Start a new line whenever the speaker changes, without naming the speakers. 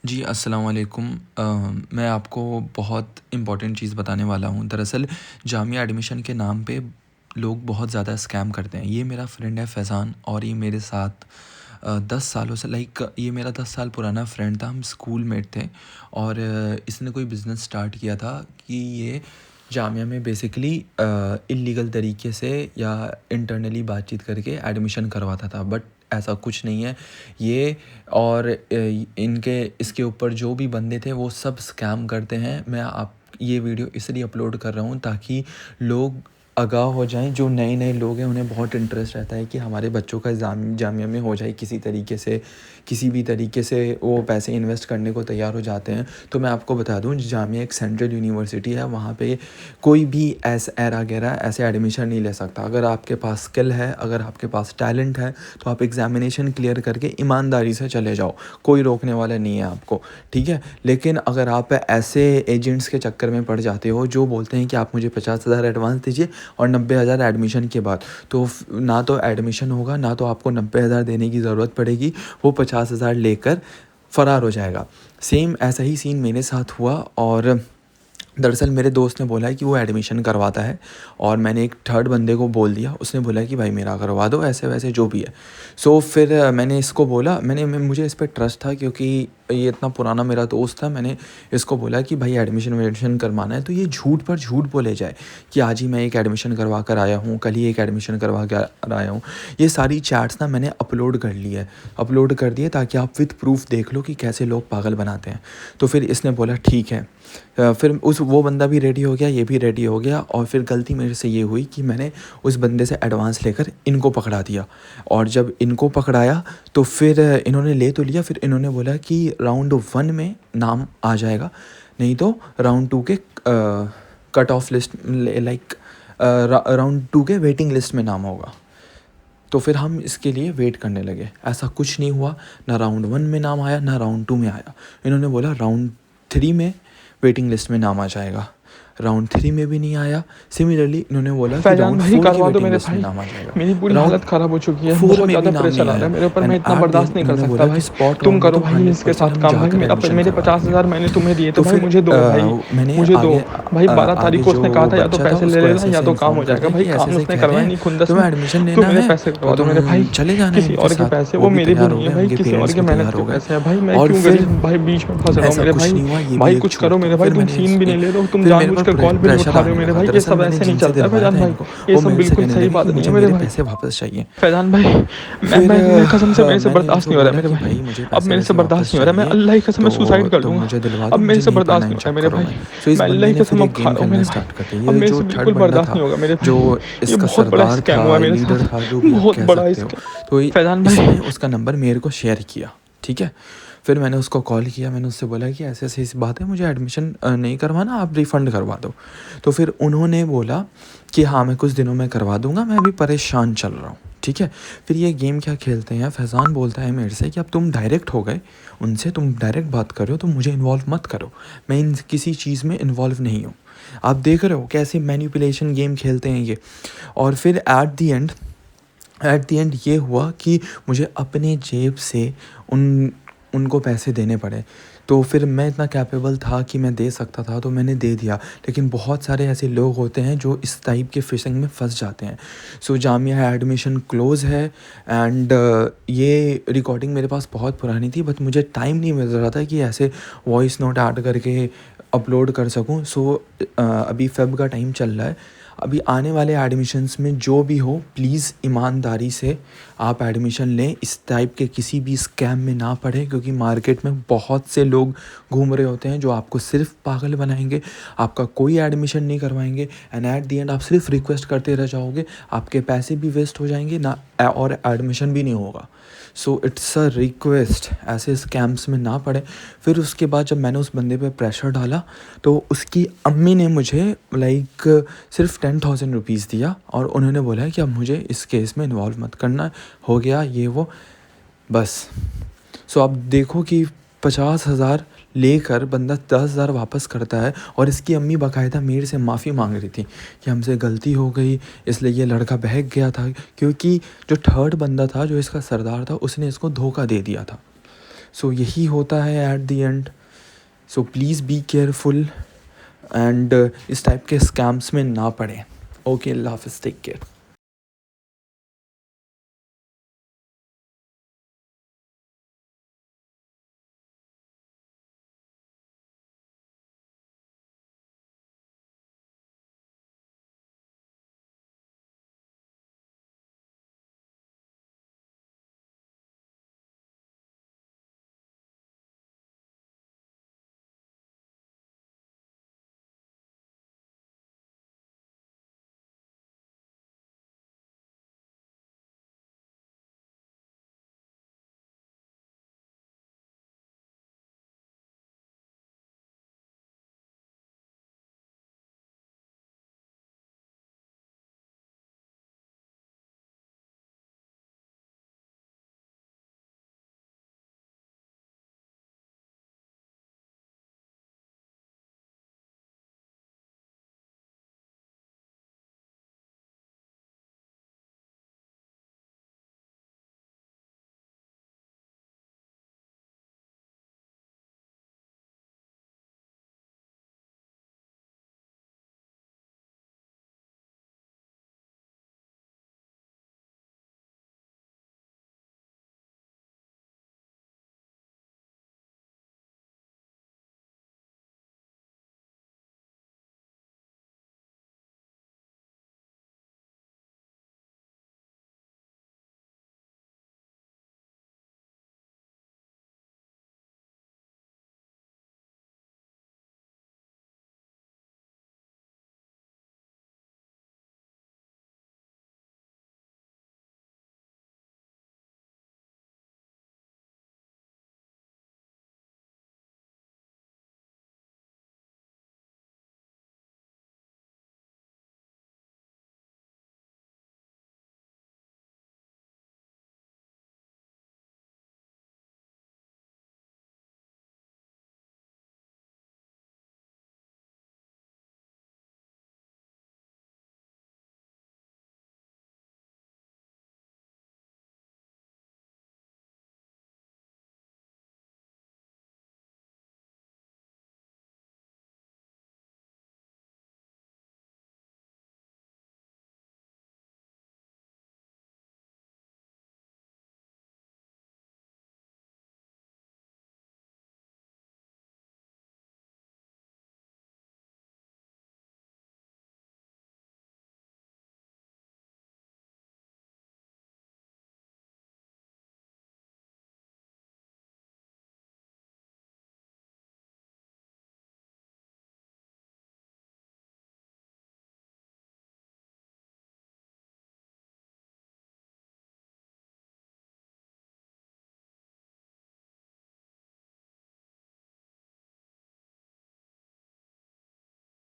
जी, अस्सलाम वालेकुम। मैं आपको बहुत इम्पोर्टेंट चीज़ बताने वाला हूँ। दरअसल जामिया एडमिशन के नाम पे लोग बहुत ज़्यादा स्कैम करते हैं। ये मेरा फ्रेंड है फैज़ान और ये मेरे साथ 10 सालों से ये मेरा 10 साल पुराना फ्रेंड था। हम स्कूल मेट थे और इसने कोई बिज़नेस स्टार्ट किया था कि ये जामिया में बेसिकली इल्लीगल तरीके से या इंटरनली बातचीत करके एडमिशन करवाता था, बट ऐसा कुछ नहीं है ये। और इनके इसके ऊपर जो भी बंदे थे वो सब स्कैम करते हैं। मैं आप ये वीडियो इसलिए अपलोड कर रहा हूँ ताकि लोग आगाह हो जाएं। जो नए नए लोग हैं उन्हें बहुत इंटरेस्ट रहता है कि हमारे बच्चों का जामिया में हो जाए किसी तरीके से, किसी भी तरीके से वो पैसे इन्वेस्ट करने को तैयार हो जाते हैं। तो मैं आपको बता दूं, जामिया एक सेंट्रल यूनिवर्सिटी है। वहाँ पे कोई भी ऐसे एडमिशन नहीं ले सकता। अगर आपके पास स्किल है, अगर आपके पास टैलेंट है, तो आप एग्ज़ामिनेशन क्लियर करके ईमानदारी से चले जाओ, कोई रोकने वाला नहीं है आपको, ठीक है। लेकिन अगर आप ऐसे एजेंट्स के चक्कर में पड़ जाते हो जो बोलते हैं कि आप मुझे 50,000 एडवांस दीजिए और 90,000 एडमिशन के बाद, तो ना तो एडमिशन होगा, ना तो आपको 90,000 देने की ज़रूरत पड़ेगी, वो 50,000 लेकर फ़रार हो जाएगा। सेम ऐसा ही सीन मेरे साथ हुआ। और दरअसल मेरे दोस्त ने बोला है कि वो एडमिशन करवाता है और मैंने एक थर्ड बंदे को बोल दिया। उसने बोला कि भाई मेरा करवा दो, ऐसे वैसे जो भी है। सो फिर मैंने इसको बोला, मुझे इस पर ट्रस्ट था क्योंकि ये इतना पुराना मेरा दोस्त था। मैंने इसको बोला कि भाई एडमिशन वेडमिशन करवाना है, तो ये झूठ पर झूठ बोले जाए कि आज ही मैं एक एडमिशन करवा कर आया हूँ, कल ही एक एडमिशन करवा कर आया हूँ। ये सारी चैट्स ना मैंने अपलोड कर ली है, अपलोड कर दिए ताकि आप विद प्रूफ देख लो कि कैसे लोग पागल बनाते हैं। तो फिर इसने बोला ठीक है। फिर वो बंदा भी रेडी हो गया, ये भी रेडी हो गया। और फिर गलती मेरे से ये हुई कि मैंने उस बंदे से एडवांस लेकर इनको पकड़ा दिया। और जब इनको पकड़ाया तो फिर इन्होंने ले तो लिया। फिर इन्होंने बोला कि राउंड 1 में नाम आ जाएगा, नहीं तो राउंड 2 के cut off list, like round 2 के वेटिंग लिस्ट में नाम होगा। तो फिर हम इसके लिए वेट करने लगे। ऐसा कुछ नहीं हुआ, ना राउंड 1 में नाम आया, ना राउंड 2 में आया। इन्होंने बोला राउंड 3 में वेटिंग लिस्ट में नाम आ जाएगा। राउंड 3 में भी नहीं आया। सिमिलरली इन्होंने बोला कि
फैजान
राउंड
भाई
4 की
करवा दो
वेटिंग
मेरे
लिस्ट में
भाई।
नाम आ जाएगा।
मेरी पूरी
राउंड
हालत ख़राब हो चुकी है,
4
बहुत
में भी
ज़्यादा
नाम
प्रेशर
नहीं
आ रहा
आया।
है मेरे ऊपर,
एंड
मैं इतना
एट द
बर्दाश्त
एंड
नहीं कर
इन्होंने
सकता
बोला कि
भाई।
स्पॉट
तुम
राउंड में
करो
तो
भाई इसके
100%
साथ
हम
काम भाई,
जाकर
मेरा
एडमिशन
मेरे
करवा देंगे।
50,000 मैंने तुम्हें दिए थे
तो
भाई,
फिर
मुझे दो भाई,
मैंने
मुझे दो।
आगे
भाई 12
आगे
तारीख को
जो
उसने कहा था या तो
बच्चा था
पैसे ले
उसको
लेना
ऐसे
या
ऐसे
तो काम
इन्फॉर्म
हो
कर
जाएगा।
दिया
भाई
कि ऐसे
काम
ऐसे
उसने
कह रहे
करवाया
हैं
नहीं, खुंदस
तुम्हें
ने।
एडमिशन
तो
लेना
मेरे
है
पैसे
तो
करवा दो
तुम
मेरे भाई।
चले जाना
किसी
इनके
और के
साथ।
पैसे,
वो
वो
भी
मेरे भी
तैयार हो
नहीं है
गए,
भाई,
उनके
किसी और
पेरेंट्स
के
भी
मेहनत
तैयार
के
हो गए।
पैसे हैं भाई। मैं
और
क्यों
फिर
गरीब भाई बीच में फंस रहा हूँ
ऐसा
मेरे
कुछ
भाई।
नहीं हुआ, ये भी
भाई
एक
कुछ करो
झूठ
मेरे
था।
भाई,
फिर
तुम
मैंने
सीन भी नहीं ले रहे हो, तुम
फिर मेरे
जानबूझ
पर
कर कॉल भी नहीं
प्रेशर
उठा रहे हो
आने
मेरे
लगा।
भाई। ये
दरअसल
सब
मैंने
ऐसे नहीं
जिनसे
चलता है
दिलवाया
फैजान
था
भाई।
इनको,
ये
वो
सब
मेरे से
बिल्कुल
कहने
सही
लगे
बात
कि
नहीं है
मुझे
मेरे
मेरे
भाई।
पैसे वापस चाहिए।
फैजान भाई,
फिर
मैं कसम से मेरे से
मैंने
बर्दाश्त
इनको
नहीं हो रहा है
बोला
मेरे
कि
भाई।
भाई मुझे
अब
पैसे
मेरे से
वैसे
बर्दाश्त
वापस
नहीं हो रहा है, मैं
चाहिए,
अल्लाह की कसम
तो
मैं सुसाइड कर
तुम
लूँगा।
मुझे दिलवा
अब
दो,
मेरे
मुझे
से
नहीं पड़ना
बर्दाश्त
इन
नहीं हो रहा है मेरे
चक्करों
भाई।
में। सो इस
मैं अल्लाह
बंदे
की
ने
कसम
फिर
अब
एक
खा
गेम
रहा हूँ
खेलना
मेरे भाई।
स्टार्ट कर दिया।
अब
ये
मेरे
जो
से
थर्ड
बिल्कुल
बंदा
बर्दाश्त
था,
नहीं होगा मेरे
जो
भाई। ये
इसका
बहुत बड़ा
सरदार
स्कैम
था,
हुआ मेरे
लीडर
साथ,
था, जो भी आप
बहुत
कह
बड़ा
सकते हो,
स्कैम।
तो
फैजान भाई,
इसने उसका नंबर मेरे को शेयर किया, ठीक है। फिर मैंने उसको कॉल किया, मैंने उससे बोला कि ऐसे ऐसे इस बात है, मुझे एडमिशन नहीं करवाना, आप रिफ़ंड करवा दो। तो फिर उन्होंने बोला कि हाँ मैं कुछ दिनों में करवा दूंगा, मैं अभी परेशान चल रहा हूँ, ठीक है। फिर ये गेम क्या खेलते हैं, फैज़ान बोलता है मेरे से कि अब तुम डायरेक्ट हो गए उनसे, तुम डायरेक्ट बात कर रहे हो, तो मुझे इन्वॉल्व मत करो, मैं इन किसी चीज़ में इन्वॉल्व नहीं हूँ। आप देख रहे हो कैसे मैनिपुलेशन गेम खेलते हैं ये। और फिर एट द एंड ये हुआ कि मुझे अपने जेब से उनको पैसे देने पड़े। तो फिर मैं इतना कैपेबल था कि मैं दे सकता था, तो मैंने दे दिया। लेकिन बहुत सारे ऐसे लोग होते हैं जो इस टाइप के फिशिंग में फंस जाते हैं। सो जामिया एडमिशन क्लोज़ है। एंड ये रिकॉर्डिंग मेरे पास बहुत पुरानी थी, बट मुझे टाइम नहीं मिल रहा था कि ऐसे वॉइस नोट ऐड करके अपलोड कर सकूं। सो अभी फेब का टाइम चल रहा है। अभी आने वाले एडमिशन्स में जो भी हो, प्लीज़ ईमानदारी से आप एडमिशन लें, इस टाइप के किसी भी स्कैम में ना पड़े, क्योंकि मार्केट में बहुत से लोग घूम रहे होते हैं जो आपको सिर्फ पागल बनाएंगे, आपका कोई एडमिशन नहीं करवाएंगे। एंड एट द एंड आप सिर्फ रिक्वेस्ट करते रह जाओगे, आपके पैसे भी वेस्ट हो जाएंगे ना, और एडमिशन भी नहीं होगा। सो इट्स अ रिक्वेस्ट, ऐसे स्कैम्स में ना पड़े। फिर उसके बाद जब मैंने उस बंदे पे प्रेशर डाला, तो उसकी अम्मी ने मुझे सिर्फ 10,000 रुपीज़ दिया और उन्होंने बोला कि अब मुझे इस केस में इन्वॉल्व मत करना, हो गया ये वो, बस। सो आप देखो कि 50,000 लेकर बंदा 10,000 वापस करता है। और इसकी अम्मी बाकायदा मेरे से माफ़ी मांग रही थी कि हमसे गलती हो गई, इसलिए ये लड़का बहक गया था, क्योंकि जो थर्ड बंदा था, जो इसका सरदार था, उसने इसको धोखा दे दिया था। सो यही होता है at the end. So please be careful and इस टाइप के स्कैम्स में ना पड़े। ओके, अल्लाह हाफ़िज़, टेक केयर।